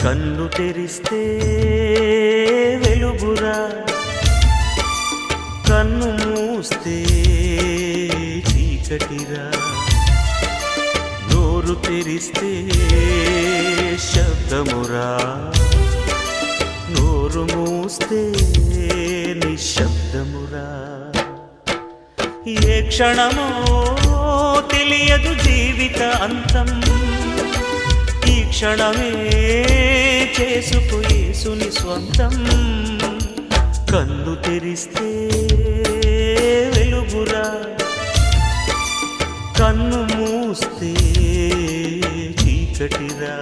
కన్ను తెరిస్తే వెలుగురా, కన్ను మూస్తే చీకటిరా. నోరు తెరిస్తే శబ్దమురా, నోరు మూస్తే నిశ్శబ్దమురా. ఏ క్షణమో తెలియదు జీవిత అంతం, ఈ క్షణమే చేసుకో యేసుని స్వంతం. కన్ను తెరిస్తే వెలుగురా, కన్ను మూస్తే చీకటిరా.